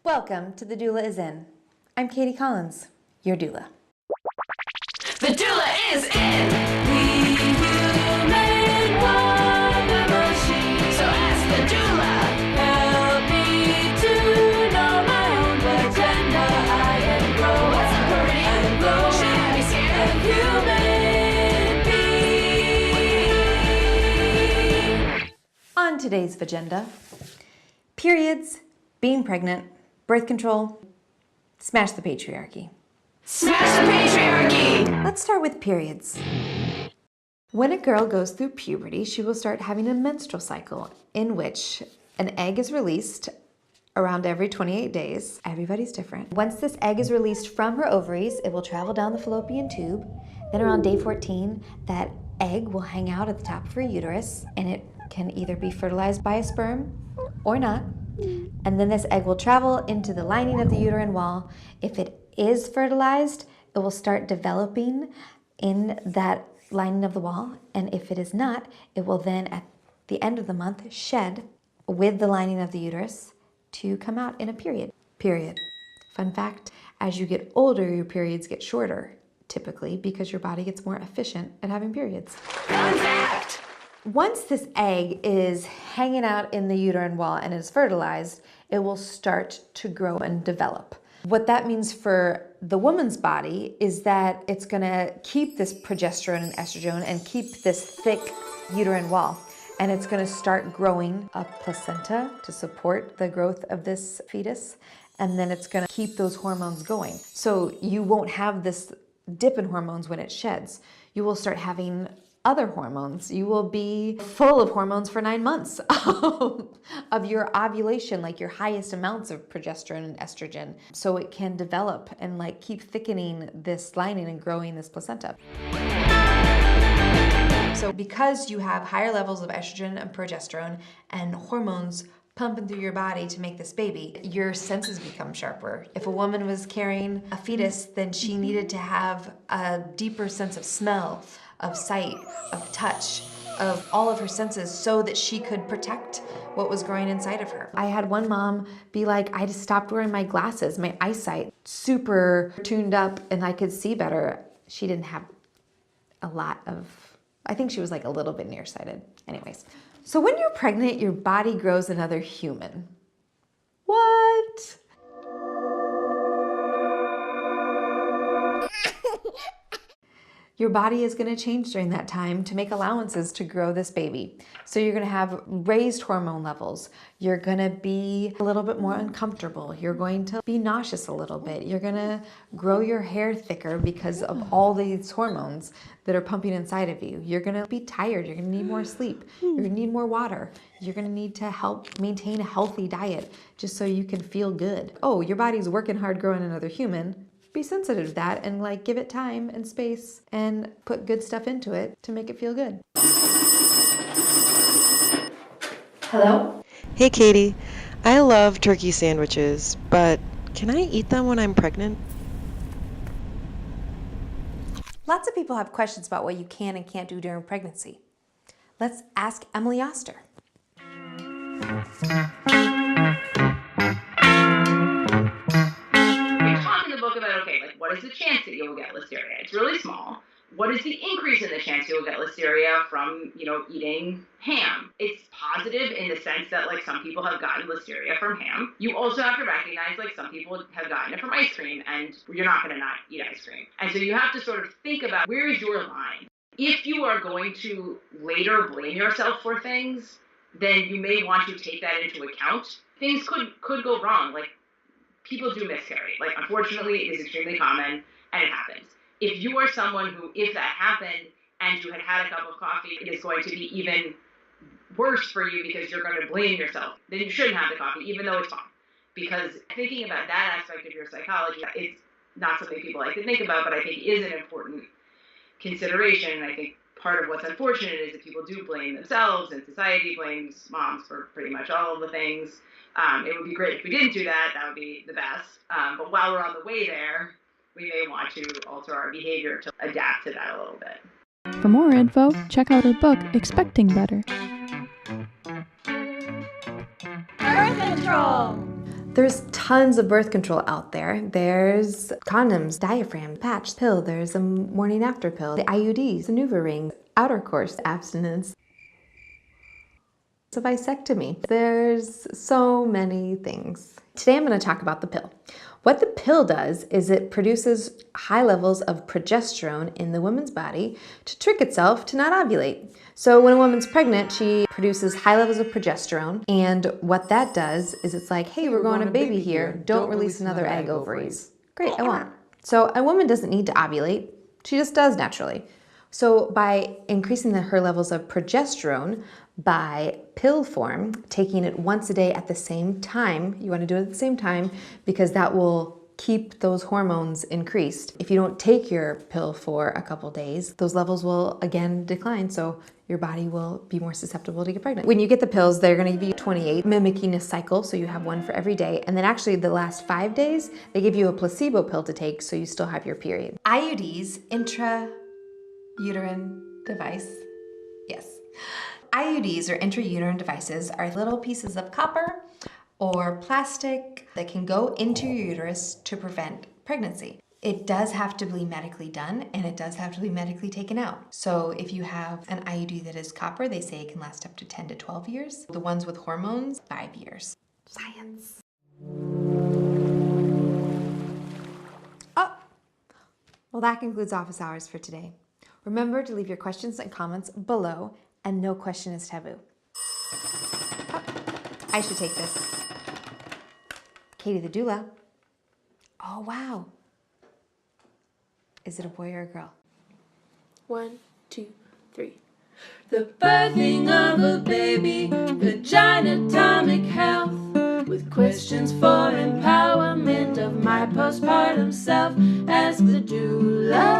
Welcome to The Doula Is In. I'm Katy Collins, your doula. The doula is in! We human wonder machine. So ask the doula. Help me to know my own agenda. I am growing. What's up, Breit? I am growing. Should I be scared? A human being. On today's agenda, periods, being pregnant, birth control, smash the patriarchy. Smash the patriarchy! Let's start with periods. When a girl goes through puberty, she will start having a menstrual cycle in which an egg is released around every 28 days. Everybody's different. Once this egg is released from her ovaries, it will travel down the fallopian tube. Then around day 14, that egg will hang out at the top of her uterus, and it can either be fertilized by a sperm or not. And then this egg will travel into the lining of the uterine wall. If it is fertilized, it will start developing in that lining of the wall. And if it is not, it will then at the end of the month shed with the lining of the uterus to come out in a period. Fun fact, as you get older, your periods get shorter, typically because your body gets more efficient at having periods. Fun fact! Once this egg is hanging out in the uterine wall and is fertilized, it will start to grow and develop. What that means for the woman's body is that it's gonna keep this progesterone and estrogen and keep this thick uterine wall. And it's gonna start growing a placenta to support the growth of this fetus. And then it's gonna keep those hormones going. So you won't have this dip in hormones when it sheds. You will start having other hormones. You will be full of hormones for 9 months of your ovulation, like your highest amounts of progesterone and estrogen. So it can develop and like keep thickening this lining and growing this placenta. So because you have higher levels of estrogen and progesterone and hormones pumping through your body to make this baby, your senses become sharper. If a woman was carrying a fetus, then she needed to have a deeper sense of smell, of sight, of touch, of all of her senses so that she could protect what was growing inside of her. I had one mom be like, I just stopped wearing my glasses, my eyesight super tuned up and I could see better. She didn't have a lot of, I think she was like a little bit nearsighted. Anyways, so when you're pregnant, your body grows another human. What? Your body is going to change during that time to make allowances to grow this baby. So you're going to have raised hormone levels. You're going to be a little bit more uncomfortable. You're going to be nauseous a little bit. You're going to grow your hair thicker because of all these hormones that are pumping inside of you. You're going to be tired. You're going to need more sleep. You're going to need more water. You're going to need to help maintain a healthy diet just so you can feel good. Oh, your body's working hard growing another human. Be sensitive to that and like give it time and space and put good stuff into it to make it feel good. Hello? Hey Katy, I love turkey sandwiches, but can I eat them when I'm pregnant? Lots of people have questions about what you can and can't do during pregnancy. Let's ask Emily Oster. About, okay, like what is the chance that you will get listeria? It's really small. What is the increase in the chance you will get listeria from, eating ham? It's positive in the sense that like some people have gotten listeria from ham. You also have to recognize like some people have gotten it from ice cream and you're not going to not eat ice cream. And so you have to sort of think about where is your line. If you are going to later blame yourself for things, then you may want to take that into account. Things could go wrong. Like people do miscarry. Like, unfortunately, it is extremely common, and it happens. If you are someone who, if that happened, and you had had a cup of coffee, it is going to be even worse for you because you're going to blame yourself. Then you shouldn't have the coffee, even though it's fine. Because thinking about that aspect of your psychology, it's not something people like to think about, but I think is an important consideration. And I think part of what's unfortunate is that people do blame themselves, and society blames moms for pretty much all of the things. It would be great if we didn't do that. That would be the best. But while we're on the way there, we may want to alter our behavior to adapt to that a little bit. For more info, check out her book, Expecting Better. Birth control! There's tons of birth control out there. There's condoms, diaphragm, patch, pill. There's a morning after pill, the IUDs, the NuvaRing, outer course, abstinence. It's a vasectomy. There's so many things. Today I'm going to talk about the pill. What the pill does is it produces high levels of progesterone in the woman's body to trick itself to not ovulate. So when a woman's pregnant, she produces high levels of progesterone, and what that does is it's like, hey, we're going to baby here, don't release another egg ovaries. Great, I won't. So a woman doesn't need to ovulate, she just does naturally. So by increasing her levels of progesterone by pill form, taking it once a day at the same time, you want to do it at the same time because that will keep those hormones increased. If you don't take your pill for a couple days, those levels will again decline, so your body will be more susceptible to get pregnant. When you get the pills, they're going to give you 28, mimicking a cycle, so you have one for every day. And then actually the last 5 days, they give you a placebo pill to take so you still have your period. IUDs, intrauterine device, yes. IUDs, or intrauterine devices, are little pieces of copper or plastic that can go into your uterus to prevent pregnancy. It does have to be medically done, and it does have to be medically taken out. So if you have an IUD that is copper, they say it can last up to 10 to 12 years. The ones with hormones, 5 years. Science. Oh, well, that concludes office hours for today. Remember to leave your questions and comments below, and no question is taboo. Oh, I should take this. Katy the doula. Oh, wow. Is it a boy or a girl? 1, 2, 3. The birthing of a baby, vagina, atomic health, with questions for empowerment of my postpartum self. Ask the doula.